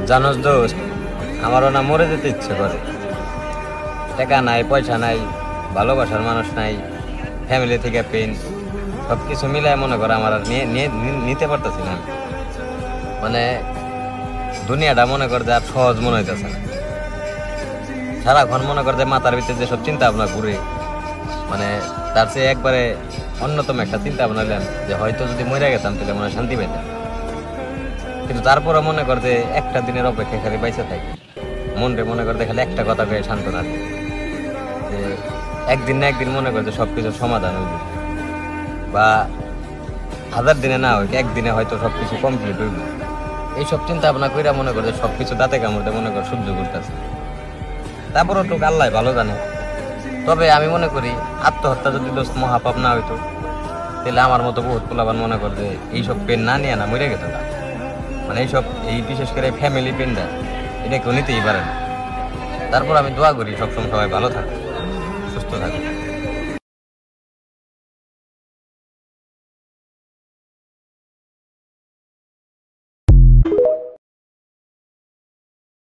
জানোস দোস্ত, আমারও না মরে যেতে ইচ্ছে করে। টাকা নাই, পয়সা নাই, ভালোবাসার মানুষ নাই, ফ্যামিলি থেকে পেন, সব কিছু মিলায় মনে করে আমার আর নিতে পারতেছি না আমি। মানে দুনিয়াটা মনে কর যে আর সহজ মনে হইতেছে না। সারাক্ষণ মনে কর যে মাথার ভিতরে যেসব চিন্তা ভাবনা ঘুরে, মানে তার চেয়ে একবারে অন্যতম একটা চিন্তা ভাবনা নিলাম যে হয়তো যদি মরে গেতাম তাহলে মনে হয় শান্তি পেতাম। কিন্তু তারপরে মনে কর যে একটা দিনের অপেক্ষা খালি বাইসে থাকি, মনরে মনে কর যে খালি একটা কথা কয়ে সান্ত্বনা দিই যে একদিন না একদিন মনে কর যে সবকিছুর সমাধান হইব, বা 1000 দিনে না হইলে একদিনে হয়তো সবকিছু কমপ্লিট হইব। এইসব চিন্তা ভাবনা কইরা মনে কর যে সবকিছু দাঁতে কামড়তে মনে কর সহ্য করতেছে। তারপরও তো আল্লাহ ভালো জানে। তবে আমি মনে করি আত্মহত্যা যদি দোস্ত মহাপাপ না হইতো তাহলে আমার মতো বহুত পোলাবান মনে কর যে এইসব পেন না নিয়ে না মরে গেত না। মানে এইসব এই বিশেষ করে ফ্যামিলি পেনটা এটা কেউ নিতেই পারে না। তারপর আমি দোয়া করি সবসময় সবাই ভালো থাকে, সুস্থ থাকে।